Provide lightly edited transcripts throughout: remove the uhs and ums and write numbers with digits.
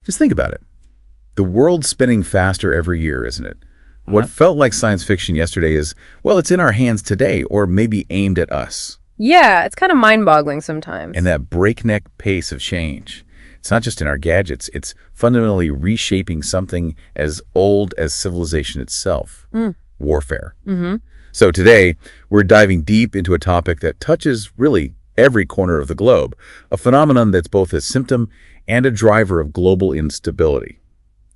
Just think about it. The world's spinning faster every year, isn't it? What felt like science fiction yesterday is, well, it's in our hands today, or maybe aimed at us. Yeah, it's kind of mind-boggling sometimes. And that breakneck pace of change, it's not just in our gadgets, it's fundamentally reshaping something as old as civilization itself, warfare. So today, we're diving deep into a topic that touches really every corner of the globe, a phenomenon that's both a symptom and a driver of global instability,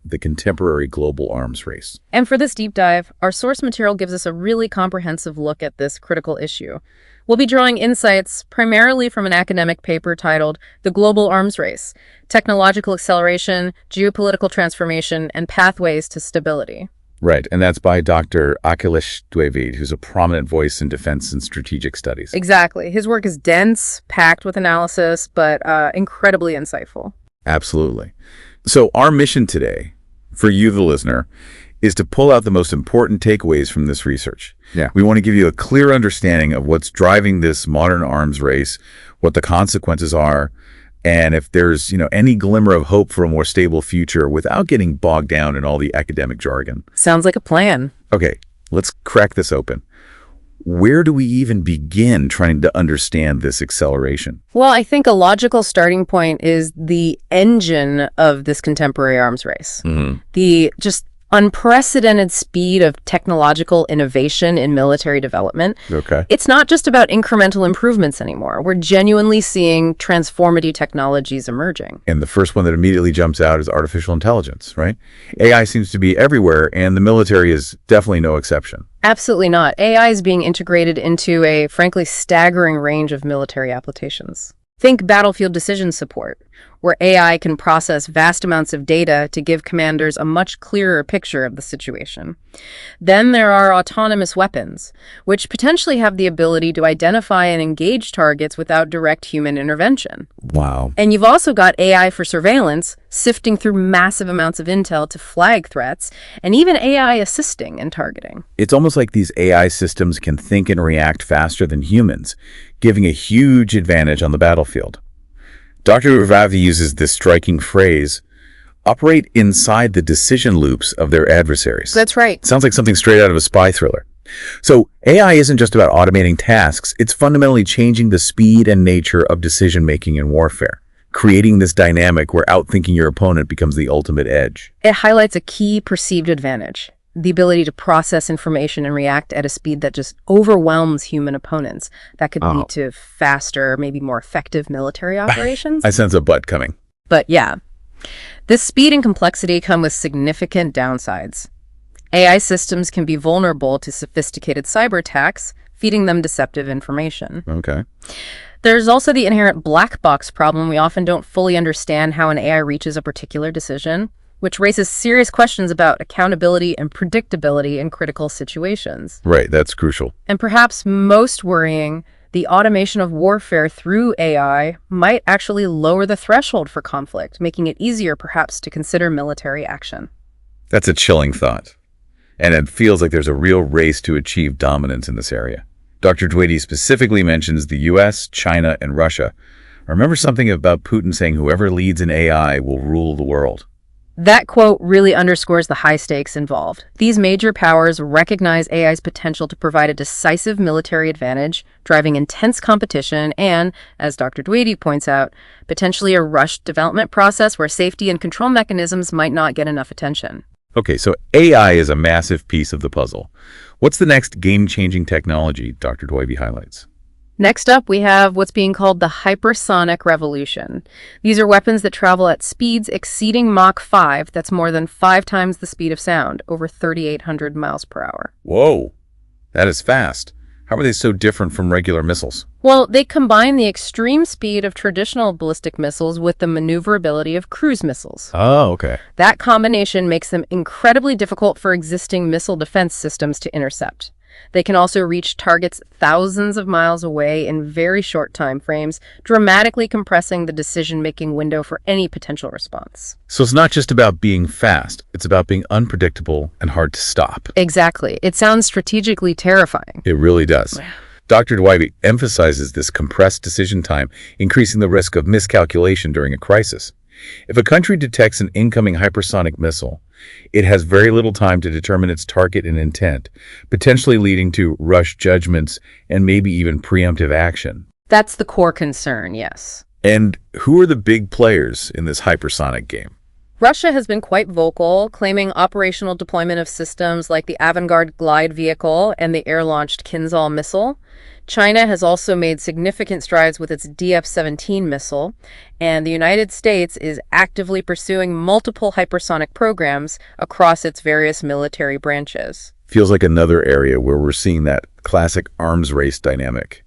the contemporary global arms race. And for this deep dive, our source material gives us a really comprehensive look at this critical issue. We'll be drawing insights primarily from an academic paper titled The Global Arms Race: Technological Acceleration, Geopolitical Transformation, and Pathways to Stability. Right, and that's by Dr. Akhilesh Dwivedi, who's a prominent voice in defense and strategic studies. Exactly. His work is dense, packed with analysis, but incredibly insightful. Absolutely. So our mission today, for you, the listener, is to pull out the most important takeaways from this research. We want to give you a clear understanding of what's driving this modern arms race, what the consequences are, and if there's, any glimmer of hope for a more stable future without getting bogged down in all the academic jargon. Sounds like a plan. Okay, let's crack this open. Where do we even begin trying to understand this acceleration? Well, I think a logical starting point is the engine of this contemporary arms race. The just unprecedented speed of technological innovation in military development. Okay. It's not just about incremental improvements anymore. We're genuinely seeing transformative technologies emerging. And the first one that immediately jumps out is artificial intelligence, right? AI seems to be everywhere, and the military is definitely no exception. Absolutely not. AI is being integrated into a, frankly, staggering range of military applications. Think battlefield decision support, where AI can process vast amounts of data to give commanders a much clearer picture of the situation. Then there are autonomous weapons, which potentially have the ability to identify and engage targets without direct human intervention. Wow. And you've also got AI for surveillance, sifting through massive amounts of intel to flag threats, and even AI assisting in targeting. It's almost like these AI systems can think and react faster than humans, giving a huge advantage on the battlefield. Dr. Dwivedi uses this striking phrase, operate inside the decision loops of their adversaries. That's right. Sounds like something straight out of a spy thriller. So AI isn't just about automating tasks, it's fundamentally changing the speed and nature of decision-making in warfare, creating this dynamic where outthinking your opponent becomes the ultimate edge. It highlights a key perceived advantage: the ability to process information and react at a speed that just overwhelms human opponents. That could lead to faster, maybe more effective military operations. I sense a but coming. But yeah, this speed and complexity come with significant downsides. AI systems can be vulnerable to sophisticated cyber attacks, feeding them deceptive information. Okay. There's also the inherent black box problem. We often don't fully understand how an AI reaches a particular decision, which raises serious questions about accountability and predictability in critical situations. Right, that's crucial. And perhaps most worrying, the automation of warfare through AI might actually lower the threshold for conflict, making it easier perhaps to consider military action. That's a chilling thought. And it feels like there's a real race to achieve dominance in this area. Dr. Dwivedi specifically mentions the US, China, and Russia. I remember something about Putin saying whoever leads in AI will rule the world. That quote really underscores the high stakes involved. These major powers recognize AI's potential to provide a decisive military advantage, driving intense competition and, as Dr. Dwivedi points out, potentially a rushed development process where safety and control mechanisms might not get enough attention. Okay, so AI is a massive piece of the puzzle. What's the next game-changing technology Dr. Dwivedi highlights? Next up, we have what's being called the hypersonic revolution. These are weapons that travel at speeds exceeding Mach 5, that's more than 5 times the speed of sound, over 3,800 miles per hour. Whoa, that is fast. How are they so different from regular missiles? Well, they combine the extreme speed of traditional ballistic missiles with the maneuverability of cruise missiles. Oh, okay. That combination makes them incredibly difficult for existing missile defense systems to intercept. They can also reach targets thousands of miles away in very short time frames, dramatically compressing the decision-making window for any potential response. So it's not just about being fast, it's about being unpredictable and hard to stop. Exactly. It sounds strategically terrifying. It really does. Dr. Dwivedi emphasizes this compressed decision time, increasing the risk of miscalculation during a crisis. If a country detects an incoming hypersonic missile, it has very little time to determine its target and intent, potentially leading to rushed judgments and maybe even preemptive action. That's the core concern, yes. And who are the big players in this hypersonic game? Russia has been quite vocal, claiming operational deployment of systems like the Avangard glide vehicle and the air-launched Kinzhal missile. China has also made significant strides with its DF-17 missile, and the United States is actively pursuing multiple hypersonic programs across its various military branches. Feels like another area where we're seeing that classic arms race dynamic.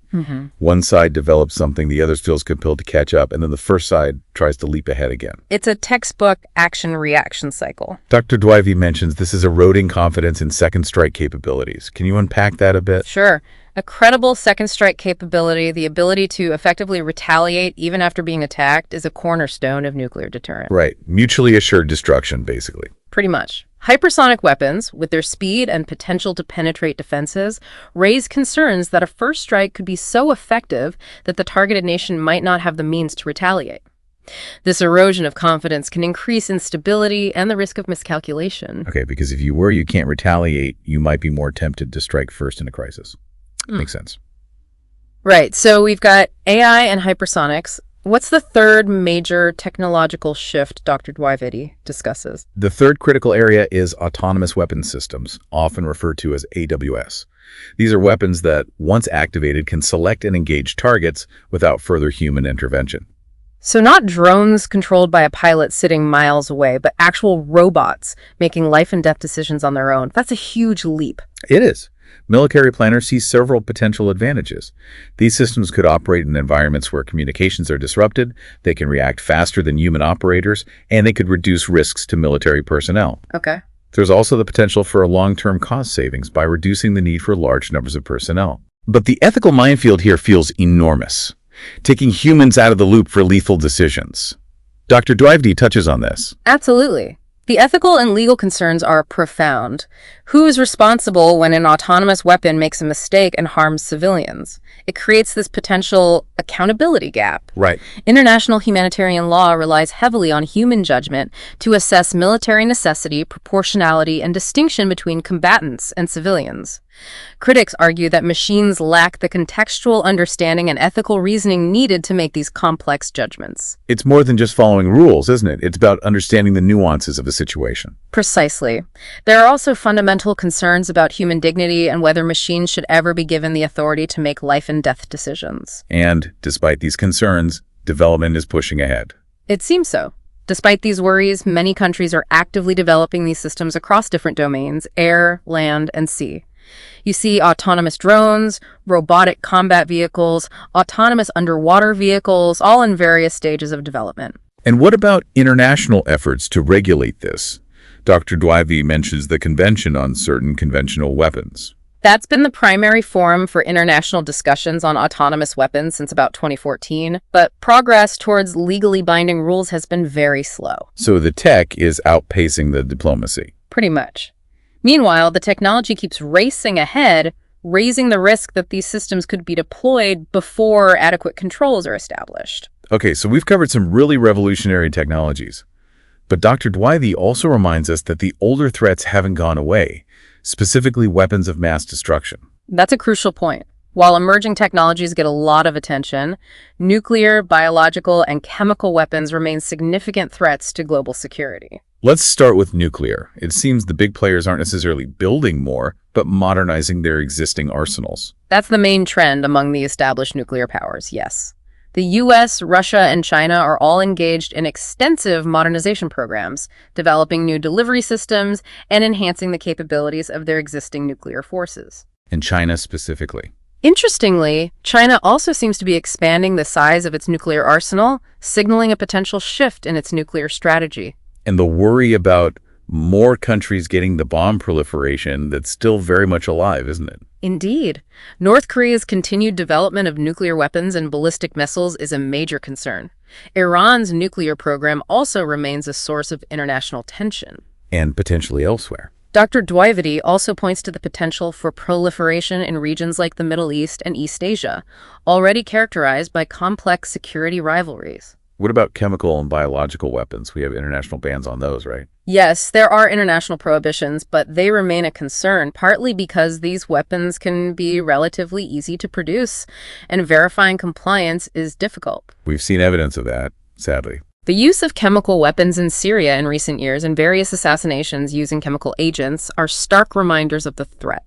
One side develops something, the other feels compelled to catch up, and then the first side tries to leap ahead again. It's a textbook action-reaction cycle. Dr. Dwivey mentions this is eroding confidence in second strike capabilities. Can you unpack that a bit? Sure. A credible second strike capability, the ability to effectively retaliate even after being attacked, is a cornerstone of nuclear deterrent. Right. Mutually assured destruction, basically. Pretty much. Hypersonic weapons, with their speed and potential to penetrate defenses, raise concerns that a first strike could be so effective that the targeted nation might not have the means to retaliate. This erosion of confidence can increase instability and the risk of miscalculation. Okay, because if you worry you can't retaliate, you might be more tempted to strike first in a crisis. Makes sense. Right, so we've got AI and hypersonics. What's the third major technological shift Dr. Dwivedi discusses? The third critical area is autonomous weapons systems, often referred to as AWS. These are weapons that, once activated, can select and engage targets without further human intervention. So not drones controlled by a pilot sitting miles away, but actual robots making life and death decisions on their own. That's a huge leap. It is. Military planners see several potential advantages. These systems could operate in environments where communications are disrupted, they can react faster than human operators, and they could reduce risks to military personnel. Okay. There's also the potential for a long-term cost savings by reducing the need for large numbers of personnel. But the ethical minefield here feels enormous, taking humans out of the loop for lethal decisions. Dr. Dwivedi touches on this. Absolutely. The ethical and legal concerns are profound. Who is responsible when an autonomous weapon makes a mistake and harms civilians? It creates this potential accountability gap. Right. International humanitarian law relies heavily on human judgment to assess military necessity, proportionality, and distinction between combatants and civilians. Critics argue that machines lack the contextual understanding and ethical reasoning needed to make these complex judgments. It's more than just following rules, isn't it? It's about understanding the nuances of a situation. Precisely. There are also fundamental concerns about human dignity and whether machines should ever be given the authority to make life and death decisions. And, despite these concerns, development is pushing ahead. It seems so. Despite these worries, many countries are actively developing these systems across different domains: air, land, and sea. You see autonomous drones, robotic combat vehicles, autonomous underwater vehicles, all in various stages of development. And what about international efforts to regulate this? Dr. Dwivedi mentions the Convention on Certain Conventional Weapons. That's been the primary forum for international discussions on autonomous weapons since about 2014, but progress towards legally binding rules has been very slow. So the tech is outpacing the diplomacy. Pretty much. Meanwhile, the technology keeps racing ahead, raising the risk that these systems could be deployed before adequate controls are established. Okay, so we've covered some really revolutionary technologies. But Dr. Dwivedi also reminds us that the older threats haven't gone away, specifically weapons of mass destruction. That's a crucial point. While emerging technologies get a lot of attention, nuclear, biological, and chemical weapons remain significant threats to global security. Let's start with nuclear. It seems the big players aren't necessarily building more, but modernizing their existing arsenals. That's the main trend among the established nuclear powers, yes. The US, Russia, and China are all engaged in extensive modernization programs, developing new delivery systems and enhancing the capabilities of their existing nuclear forces. And China specifically. Interestingly, China also seems to be expanding the size of its nuclear arsenal, signaling a potential shift in its nuclear strategy. And the worry about more countries getting the bomb proliferation that's still very much alive, isn't it? Indeed. North Korea's continued development of nuclear weapons and ballistic missiles is a major concern. Iran's nuclear program also remains a source of international tension. And potentially elsewhere. Dr. Dwivedi also points to the potential for proliferation in regions like the Middle East and East Asia, already characterized by complex security rivalries. What about chemical and biological weapons? We have international bans on those, right? Yes, there are international prohibitions, but they remain a concern, partly because these weapons can be relatively easy to produce, and verifying compliance is difficult. We've seen evidence of that, sadly. The use of chemical weapons in Syria in recent years and various assassinations using chemical agents are stark reminders of the threat.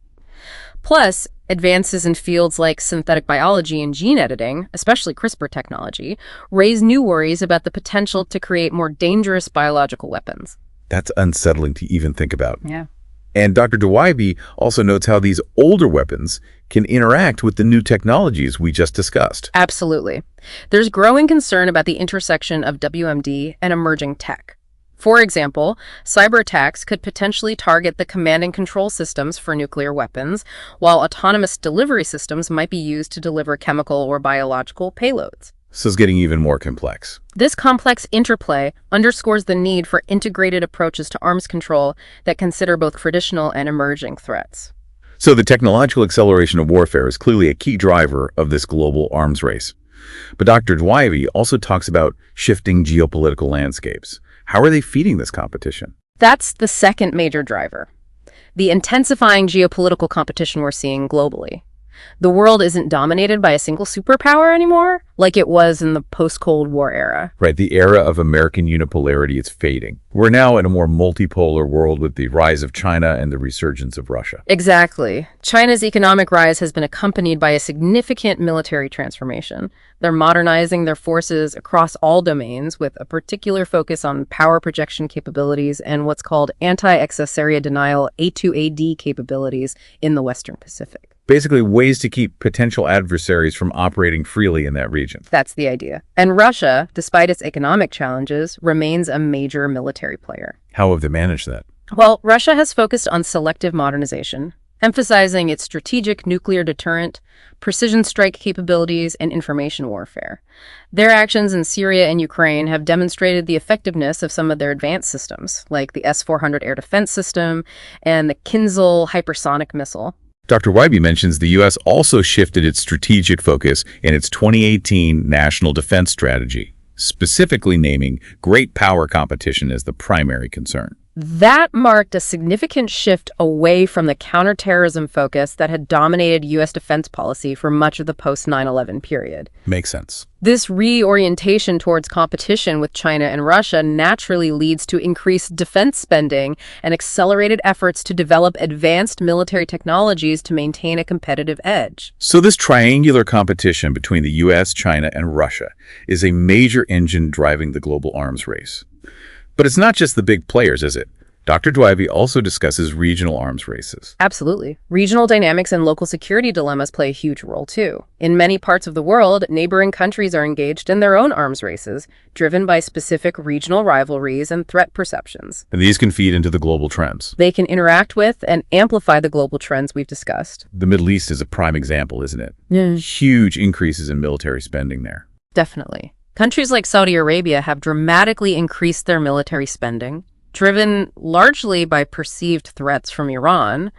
Plus, advances in fields like synthetic biology and gene editing, especially CRISPR technology, raise new worries about the potential to create more dangerous biological weapons. That's unsettling to even think about. Yeah. And Dr. Deweybe also notes how these older weapons can interact with the new technologies we just discussed. Absolutely. There's growing concern about the intersection of WMD and emerging tech. For example, cyber attacks could potentially target the command and control systems for nuclear weapons, while autonomous delivery systems might be used to deliver chemical or biological payloads. So it's getting even more complex. This complex interplay underscores the need for integrated approaches to arms control that consider both traditional and emerging threats. So the technological acceleration of warfare is clearly a key driver of this global arms race. But Dr. Deweybe also talks about shifting geopolitical landscapes. How are they feeding this competition? That's the second major driver, the intensifying geopolitical competition we're seeing globally. The world isn't dominated by a single superpower anymore, like it was in the post-Cold War era. Right, the era of American unipolarity is fading. We're now in a more multipolar world with the rise of China and the resurgence of Russia. Exactly. China's economic rise has been accompanied by a significant military transformation. They're modernizing their forces across all domains with a particular focus on power projection capabilities and what's called anti-excess area denial A2AD capabilities in the Western Pacific. Basically, ways to keep potential adversaries from operating freely in that region. That's the idea. And Russia, despite its economic challenges, remains a major military player. How have they managed that? Well, Russia has focused on selective modernization, emphasizing its strategic nuclear deterrent, precision strike capabilities, and information warfare. Their actions in Syria and Ukraine have demonstrated the effectiveness of some of their advanced systems, like the S-400 air defense system and the Kinzhal hypersonic missile. Dr. Wybie mentions the U.S. also shifted its strategic focus in its 2018 National Defense Strategy, specifically naming great power competition as the primary concern. That marked a significant shift away from the counterterrorism focus that had dominated U.S. defense policy for much of the post-9/11 period. Makes sense. This reorientation towards competition with China and Russia naturally leads to increased defense spending and accelerated efforts to develop advanced military technologies to maintain a competitive edge. So this triangular competition between the U.S., China, and Russia is a major engine driving the global arms race. But it's not just the big players, is it? Dr. Deweybe also discusses regional arms races. Absolutely. Regional dynamics and local security dilemmas play a huge role, too. In many parts of the world, neighboring countries are engaged in their own arms races, driven by specific regional rivalries and threat perceptions. And these can feed into the global trends. They can interact with and amplify the global trends we've discussed. The Middle East is a prime example, isn't it? Yeah. Huge increases in military spending there. Definitely. Countries like Saudi Arabia have dramatically increased their military spending. Driven largely by perceived threats from Iran,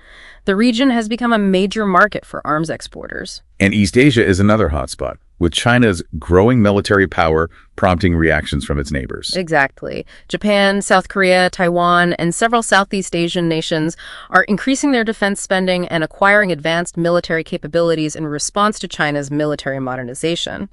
the region has become a major market for arms exporters. And East Asia is another hotspot, with China's growing military power prompting reactions from its neighbors. Exactly. Japan, South Korea, Taiwan, and several Southeast Asian nations are increasing their defense spending and acquiring advanced military capabilities in response to China's military modernization.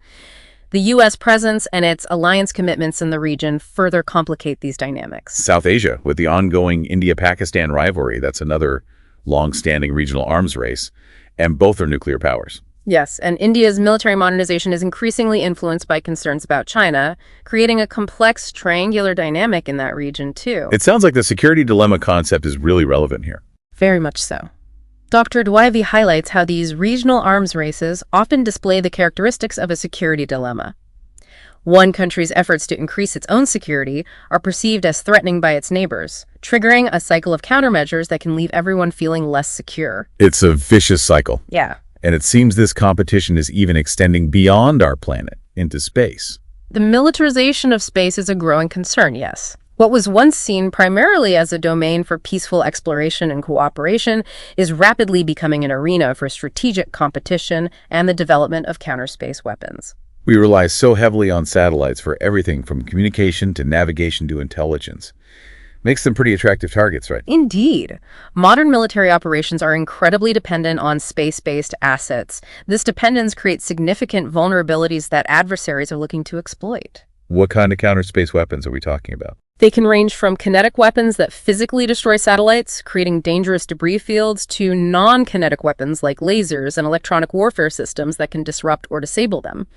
The U.S. presence and its alliance commitments in the region further complicate these dynamics. South Asia, with the ongoing India-Pakistan rivalry, that's another long-standing regional arms race, and both are nuclear powers. Yes, and India's military modernization is increasingly influenced by concerns about China, creating a complex triangular dynamic in that region, too. It sounds like the security dilemma concept is really relevant here. Very much so. Dr. Deweybe highlights how these regional arms races often display the characteristics of a security dilemma. One country's efforts to increase its own security are perceived as threatening by its neighbors, triggering a cycle of countermeasures that can leave everyone feeling less secure. It's a vicious cycle. Yeah. And it seems this competition is even extending beyond our planet, into space. The militarization of space is a growing concern, yes. What was once seen primarily as a domain for peaceful exploration and cooperation is rapidly becoming an arena for strategic competition and the development of counter-space weapons. We rely so heavily on satellites for everything from communication to navigation to intelligence. Makes them pretty attractive targets, right? Indeed. Modern military operations are incredibly dependent on space-based assets. This dependence creates significant vulnerabilities that adversaries are looking to exploit. What kind of counter-space weapons are we talking about? They can range from kinetic weapons that physically destroy satellites, creating dangerous debris fields, to non-kinetic weapons like lasers and electronic warfare systems that can disrupt or disable them.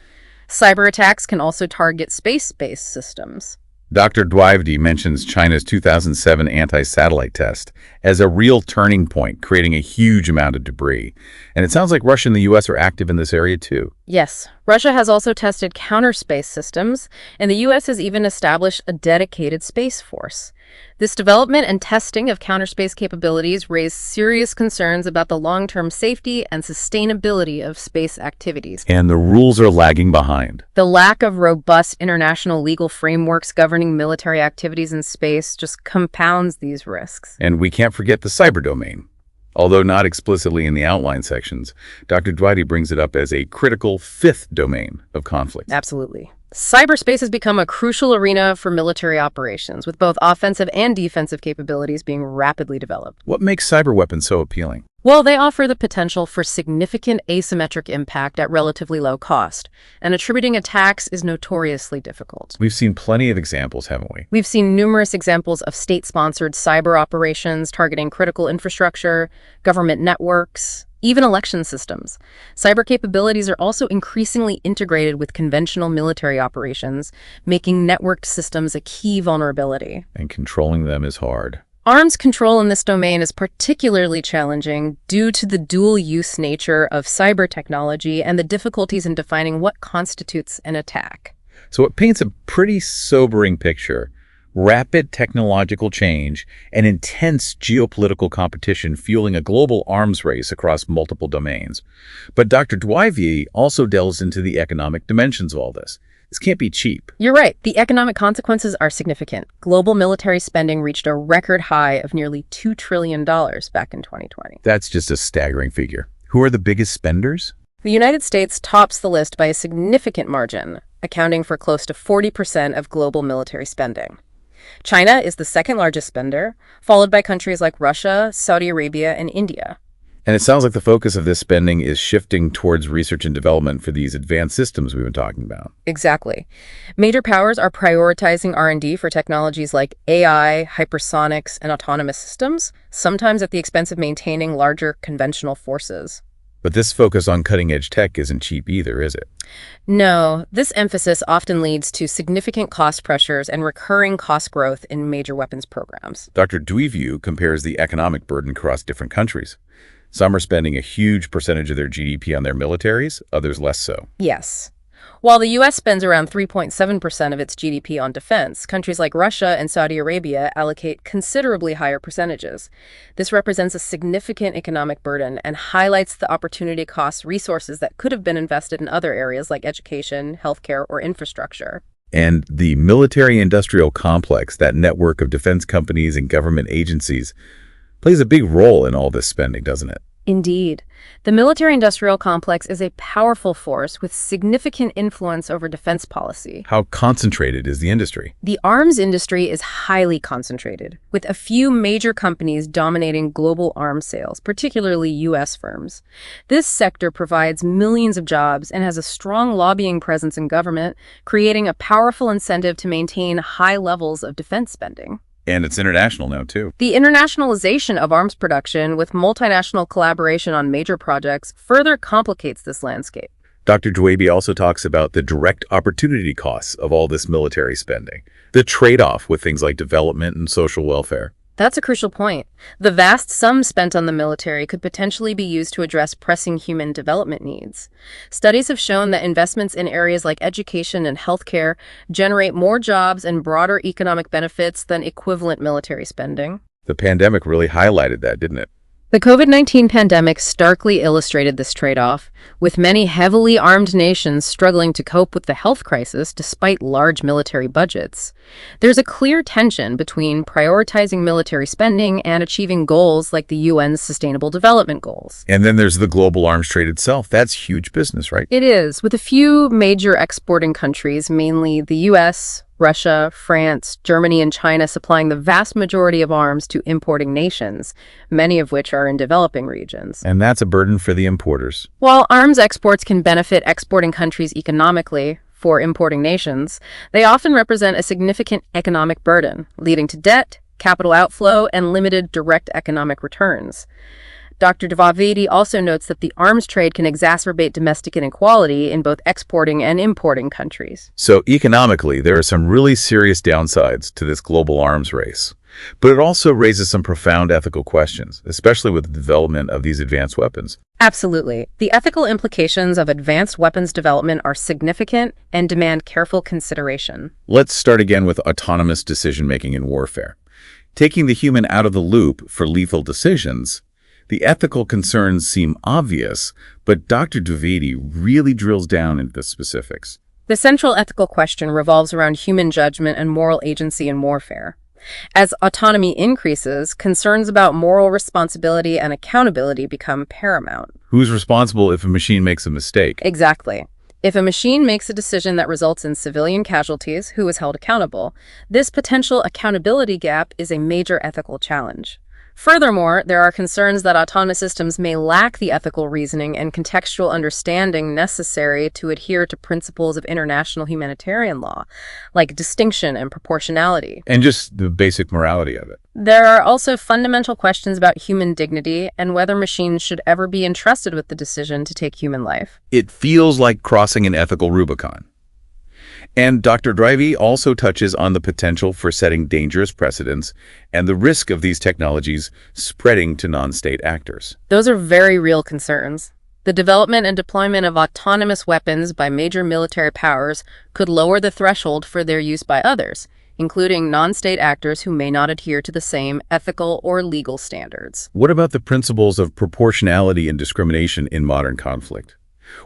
Cyber attacks can also target space-based systems. Dr. Dwivedi mentions China's 2007 anti-satellite test as a real turning point, creating a huge amount of debris. And it sounds like Russia and the U.S. are active in this area too. Yes, Russia has also tested counter-space systems, and the U.S. has even established a dedicated space force. This development and testing of counter-space capabilities raise serious concerns about the long-term safety and sustainability of space activities. And the rules are lagging behind. The lack of robust international legal frameworks governing military activities in space just compounds these risks. And we can't forget the cyber domain. Although not explicitly in the outline sections, Dr. Dwivedi brings it up as a critical fifth domain of conflict. Absolutely. Cyberspace has become a crucial arena for military operations, with both offensive and defensive capabilities being rapidly developed. What makes cyber weapons so appealing? Well, they offer the potential for significant asymmetric impact at relatively low cost, and attributing attacks is notoriously difficult. We've seen plenty of examples, haven't we? We've seen numerous examples of state-sponsored cyber operations targeting critical infrastructure, government networks, even election systems. Cyber capabilities are also increasingly integrated with conventional military operations, making networked systems a key vulnerability. And controlling them is hard. Arms control in this domain is particularly challenging due to the dual-use nature of cyber technology and the difficulties in defining what constitutes an attack. So it paints a pretty sobering picture. Rapid technological change and intense geopolitical competition fueling a global arms race across multiple domains. But Dr. Dwivedi also delves into the economic dimensions of all this. This can't be cheap. You're right. The economic consequences are significant. Global military spending reached a record high of nearly $2 trillion back in 2020. That's just a staggering figure. Who are the biggest spenders? The United States tops the list by a significant margin, accounting for close to 40% of global military spending. China is the second largest spender, followed by countries like Russia, Saudi Arabia, and India. And it sounds like the focus of this spending is shifting towards research and development for these advanced systems we've been talking about. Exactly. Major powers are prioritizing R&D for technologies like AI, hypersonics, and autonomous systems, sometimes at the expense of maintaining larger conventional forces. But this focus on cutting-edge tech isn't cheap either, is it? No, this emphasis often leads to significant cost pressures and recurring cost growth in major weapons programs. Dr. Dwivedi compares the economic burden across different countries. Some are spending a huge percentage of their GDP on their militaries, others less so. Yes. While the U.S. spends around 3.7% of its GDP on defense, countries like Russia and Saudi Arabia allocate considerably higher percentages. This represents a significant economic burden and highlights the opportunity cost resources that could have been invested in other areas like education, healthcare, or infrastructure. And the military-industrial complex, that network of defense companies and government agencies, plays a big role in all this spending, doesn't it? Indeed. The military-industrial complex is a powerful force with significant influence over defense policy. How concentrated is the industry? The arms industry is highly concentrated, with a few major companies dominating global arms sales, particularly U.S. firms. This sector provides millions of jobs and has a strong lobbying presence in government, creating a powerful incentive to maintain high levels of defense spending. And it's international now, too. The internationalization of arms production with multinational collaboration on major projects further complicates this landscape. Dr. Dwivedi also talks about the direct opportunity costs of all this military spending, the trade-off with things like development and social welfare. That's a crucial point. The vast sums spent on the military could potentially be used to address pressing human development needs. Studies have shown that investments in areas like education and healthcare generate more jobs and broader economic benefits than equivalent military spending. The pandemic really highlighted that, didn't it? The COVID-19 pandemic starkly illustrated this trade-off, with many heavily armed nations struggling to cope with the health crisis despite large military budgets. There's a clear tension between prioritizing military spending and achieving goals like the UN's Sustainable Development Goals. And then there's the global arms trade itself. That's huge business, right? It is, with a few major exporting countries, mainly the US, Russia, France, Germany, and China supplying the vast majority of arms to importing nations, many of which are in developing regions. And that's a burden for the importers. While arms exports can benefit exporting countries economically for importing nations, they often represent a significant economic burden, leading to debt, capital outflow, and limited direct economic returns. Dr. Dwivedi also notes that the arms trade can exacerbate domestic inequality in both exporting and importing countries. So economically, there are some really serious downsides to this global arms race. But it also raises some profound ethical questions, especially with the development of these advanced weapons. Absolutely. The ethical implications of advanced weapons development are significant and demand careful consideration. Let's start again with autonomous decision-making in warfare. Taking the human out of the loop for lethal decisions, the ethical concerns seem obvious, but Dr. Dwivedi really drills down into the specifics. The central ethical question revolves around human judgment and moral agency in warfare. As autonomy increases, concerns about moral responsibility and accountability become paramount. Who's responsible if a machine makes a mistake? Exactly. If a machine makes a decision that results in civilian casualties, who is held accountable? This potential accountability gap is a major ethical challenge. Furthermore, there are concerns that autonomous systems may lack the ethical reasoning and contextual understanding necessary to adhere to principles of international humanitarian law, like distinction and proportionality. And just the basic morality of it. There are also fundamental questions about human dignity and whether machines should ever be entrusted with the decision to take human life. It feels like crossing an ethical Rubicon. And Dr. Dwivedi also touches on the potential for setting dangerous precedents and the risk of these technologies spreading to non-state actors. Those are very real concerns. The development and deployment of autonomous weapons by major military powers could lower the threshold for their use by others, including non-state actors who may not adhere to the same ethical or legal standards. What about the principles of proportionality and discrimination in modern conflict?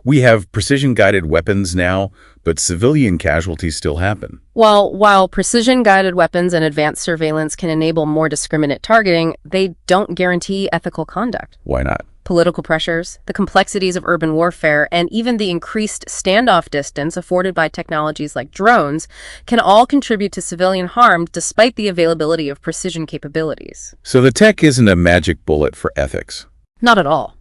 We have precision-guided weapons now, but civilian casualties still happen. While precision-guided weapons and advanced surveillance can enable more discriminate targeting, they don't guarantee ethical conduct. Why not? Political pressures, the complexities of urban warfare, and even the increased standoff distance afforded by technologies like drones can all contribute to civilian harm despite the availability of precision capabilities. So the tech isn't a magic bullet for ethics. Not at all.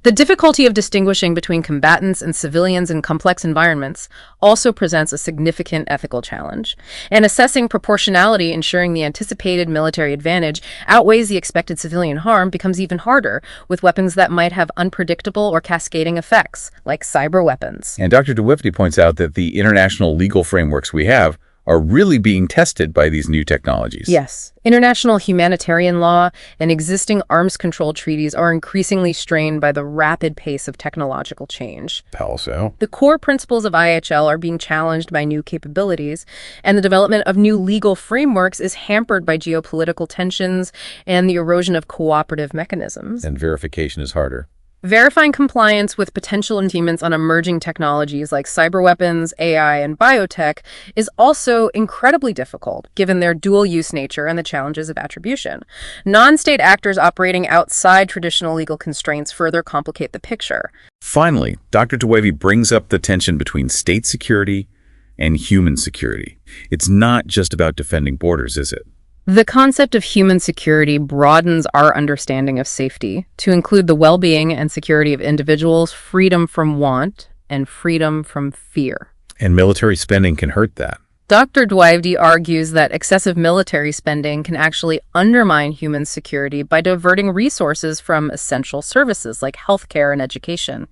The difficulty of distinguishing between combatants and civilians in complex environments also presents a significant ethical challenge, and assessing proportionality, ensuring the anticipated military advantage outweighs the expected civilian harm, becomes even harder with weapons that might have unpredictable or cascading effects, like cyber weapons. And Dr. Dwivedi points out that the international legal frameworks we have are really being tested by these new technologies. Yes. International humanitarian law and existing arms control treaties are increasingly strained by the rapid pace of technological change. So? The core principles of IHL are being challenged by new capabilities, and the development of new legal frameworks is hampered by geopolitical tensions and the erosion of cooperative mechanisms. And verification is harder. Verifying compliance with potential infringements on emerging technologies like cyber weapons, AI, and biotech is also incredibly difficult, given their dual-use nature and the challenges of attribution. Non-state actors operating outside traditional legal constraints further complicate the picture. Finally, Dr. Dwivedi brings up the tension between state security and human security. It's not just about defending borders, is it? The concept of human security broadens our understanding of safety to include the well-being and security of individuals, freedom from want, and freedom from fear. And military spending can hurt that. Dr. Dwivedi argues that excessive military spending can actually undermine human security by diverting resources from essential services like healthcare and education.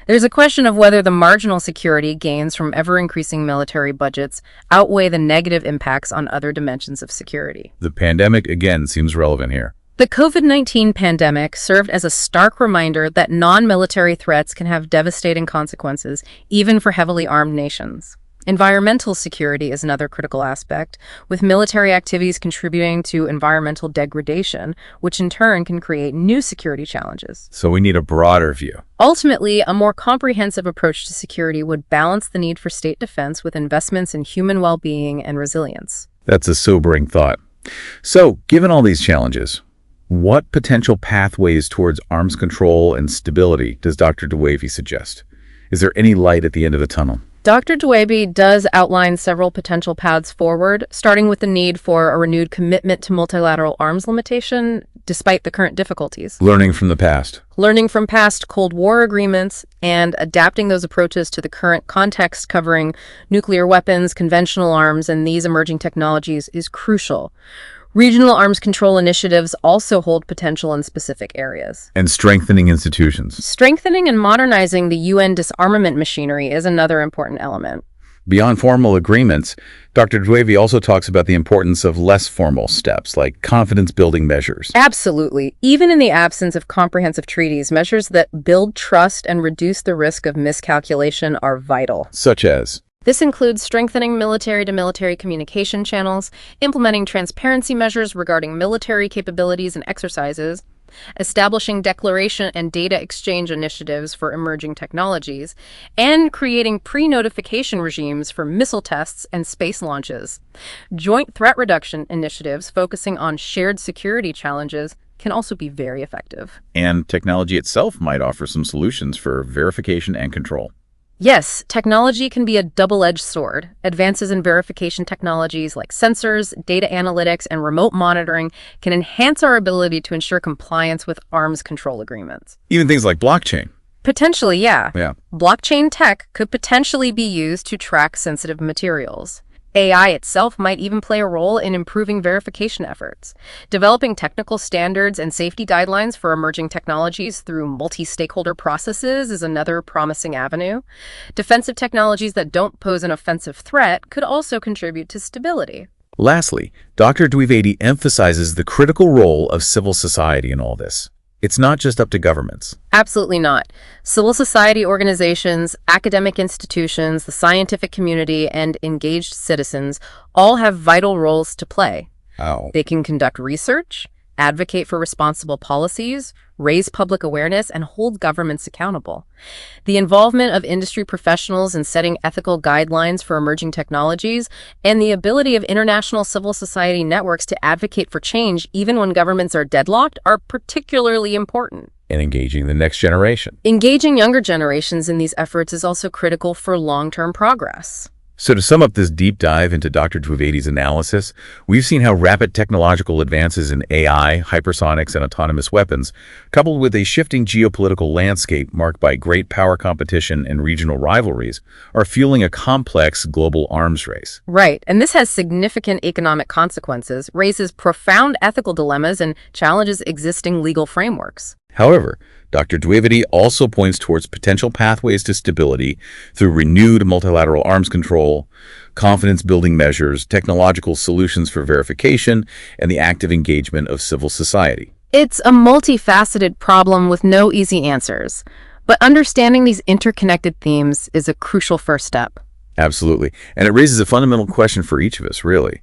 There's a question of whether the marginal security gains from ever-increasing military budgets outweigh the negative impacts on other dimensions of security. The pandemic, again, seems relevant here. The COVID-19 pandemic served as a stark reminder that non-military threats can have devastating consequences, even for heavily armed nations. Environmental security is another critical aspect, with military activities contributing to environmental degradation, which in turn can create new security challenges. So we need a broader view. Ultimately, a more comprehensive approach to security would balance the need for state defense with investments in human well-being and resilience. That's a sobering thought. So, given all these challenges, what potential pathways towards arms control and stability does Dr. Dewavy suggest? Is there any light at the end of the tunnel? Dr. Dewavy does outline several potential paths forward, starting with the need for a renewed commitment to multilateral arms limitation, despite the current difficulties. Learning from the past. Learning from past Cold War agreements and adapting those approaches to the current context covering nuclear weapons, conventional arms, and these emerging technologies is crucial. Regional arms control initiatives also hold potential in specific areas. And strengthening institutions. Strengthening and modernizing the UN disarmament machinery is another important element. Beyond formal agreements, Dr. Dewavy also talks about the importance of less formal steps, like confidence-building measures. Absolutely. Even in the absence of comprehensive treaties, measures that build trust and reduce the risk of miscalculation are vital. Such as? This includes strengthening military-to-military communication channels, implementing transparency measures regarding military capabilities and exercises, establishing declaration and data exchange initiatives for emerging technologies, and creating pre-notification regimes for missile tests and space launches. Joint threat reduction initiatives focusing on shared security challenges can also be very effective. And technology itself might offer some solutions for verification and control. Yes, technology can be a double-edged sword. Advances in verification technologies like sensors, data analytics, and remote monitoring can enhance our ability to ensure compliance with arms control agreements. Even things like blockchain. Potentially, yeah. Yeah. Blockchain tech could potentially be used to track sensitive materials. AI itself might even play a role in improving verification efforts. Developing technical standards and safety guidelines for emerging technologies through multi-stakeholder processes is another promising avenue. Defensive technologies that don't pose an offensive threat could also contribute to stability. Lastly, Dr. Dewavy emphasizes the critical role of civil society in all this. It's not just up to governments. Absolutely not. Civil society organizations, academic institutions, the scientific community, and engaged citizens all have vital roles to play. Oh. They can conduct research, advocate for responsible policies, raise public awareness, and hold governments accountable. The involvement of industry professionals in setting ethical guidelines for emerging technologies, and the ability of international civil society networks to advocate for change even when governments are deadlocked are particularly important. And engaging the next generation. Engaging younger generations in these efforts is also critical for long-term progress. So to sum up this deep dive into Dr. Dwevady's analysis, we've seen how rapid technological advances in AI, hypersonics, and autonomous weapons, coupled with a shifting geopolitical landscape marked by great power competition and regional rivalries, are fueling a complex global arms race. Right, and this has significant economic consequences, raises profound ethical dilemmas, and challenges existing legal frameworks. However, Dr. Dewavdy also points towards potential pathways to stability through renewed multilateral arms control, confidence-building measures, technological solutions for verification, and the active engagement of civil society. It's a multifaceted problem with no easy answers, but understanding these interconnected themes is a crucial first step. Absolutely. And it raises a fundamental question for each of us, really.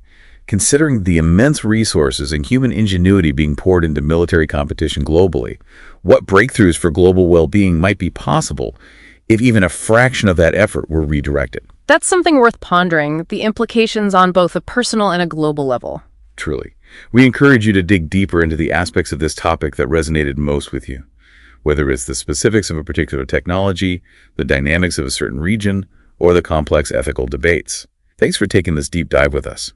Considering the immense resources and human ingenuity being poured into military competition globally, what breakthroughs for global well-being might be possible if even a fraction of that effort were redirected? That's something worth pondering, the implications on both a personal and a global level. Truly. We encourage you to dig deeper into the aspects of this topic that resonated most with you, whether it's the specifics of a particular technology, the dynamics of a certain region, or the complex ethical debates. Thanks for taking this deep dive with us.